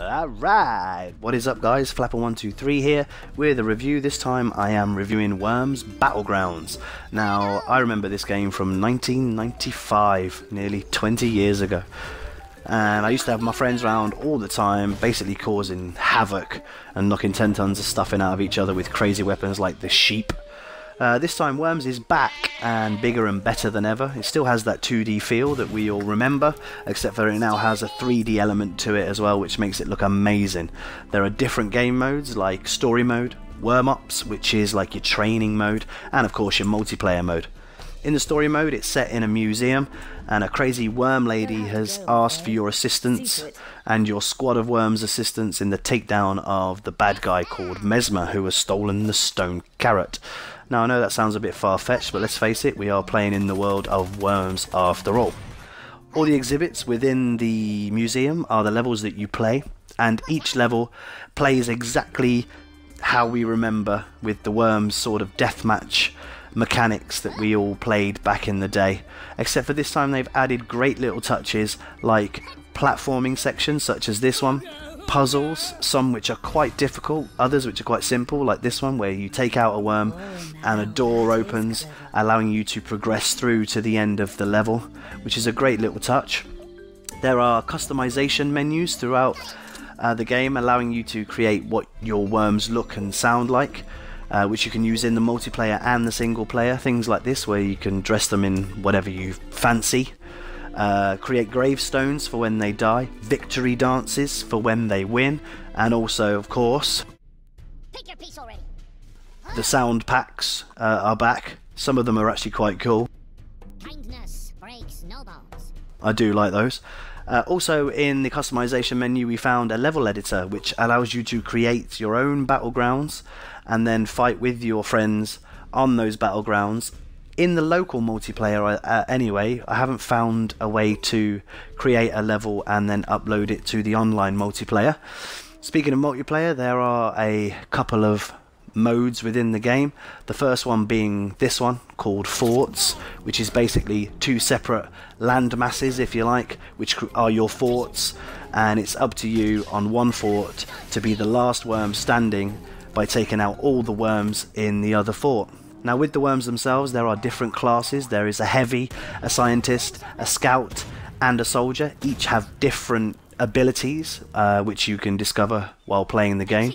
Alright, what is up guys, Flapper123 here with a review. This time I am reviewing Worms Battlegrounds. Now, I remember this game from 1995, nearly 20 years ago. And I used to have my friends around all the time, basically causing havoc and knocking 10 tons of stuffing out of each other with crazy weapons like the sheep. This time Worms is back and bigger and better than ever. It still has that 2D feel that we all remember, except for it now has a 3D element to it as well, which makes it look amazing. There are different game modes like story mode, worm-ups, which is like your training mode, and of course your multiplayer mode. In the story mode, it's set in a museum, and a crazy worm lady has asked for your assistance and your squad of worms assistance in the takedown of the bad guy called Mesmer, who has stolen the stone carrot. Now, I know that sounds a bit far-fetched, but let's face it, we are playing in the world of worms after all. All the exhibits within the museum are the levels that you play, and each level plays exactly how we remember with the Worms sort of deathmatch mechanics that we all played back in the day, except for this time they've added great little touches like platforming sections such as this one, puzzles, some which are quite difficult, others which are quite simple like this one where you take out a worm and a door opens allowing you to progress through to the end of the level, which is a great little touch. There are customization menus throughout the game allowing you to create what your worms look and sound like, which you can use in the multiplayer and the single player. Things like this where you can dress them in whatever you fancy, create gravestones for when they die, victory dances for when they win, and also of course pick your piece already. The sound packs are back. Some of them are actually quite cool. Kindness breaks no bones. I do like those. Also in the customization menu we found a level editor which allows you to create your own battlegrounds and then fight with your friends on those battlegrounds. In the local multiplayer anyway, I haven't found a way to create a level and then upload it to the online multiplayer. Speaking of multiplayer, there are a couple of modes within the game. The first one being this one called Forts, which is basically two separate land masses, if you like, which are your forts, and it's up to you on one fort to be the last worm standing by taking out all the worms in the other fort. Now with the worms themselves there are different classes. There is a heavy, a scientist, a scout and a soldier. Each have different abilities which you can discover while playing the game.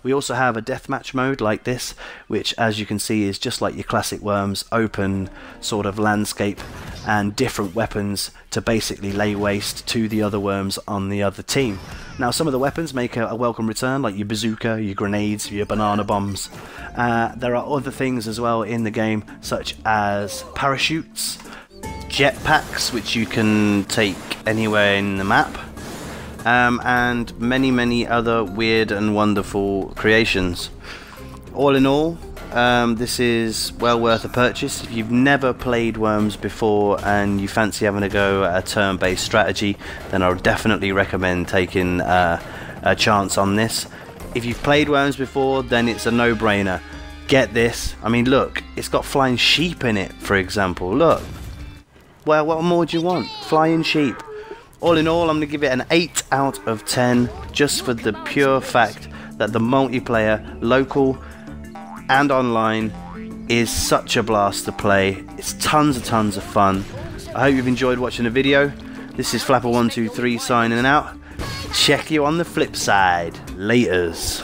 We also have a deathmatch mode like this, which as you can see is just like your classic Worms, open sort of landscape and different weapons to basically lay waste to the other worms on the other team. Now some of the weapons make a welcome return, like your bazooka, your grenades, your banana bombs. There are other things as well in the game such as parachutes, jetpacks which you can take anywhere in the map, and many other weird and wonderful creations. All in all, this is well worth a purchase. If you've never played Worms before and you fancy having a go at a turn-based strategy, then I would definitely recommend taking a chance on this. If you've played Worms before, then it's a no-brainer. Get this. I mean, look, it's got flying sheep in it, for example. Look. Well, what more do you want? Flying sheep. All in all, I'm going to give it an 8 out of 10, just for the pure fact that the multiplayer, local and online, is such a blast to play. It's tons of fun. I hope you've enjoyed watching the video. This is Flapper123 signing out. Check you on the flip side. Laters.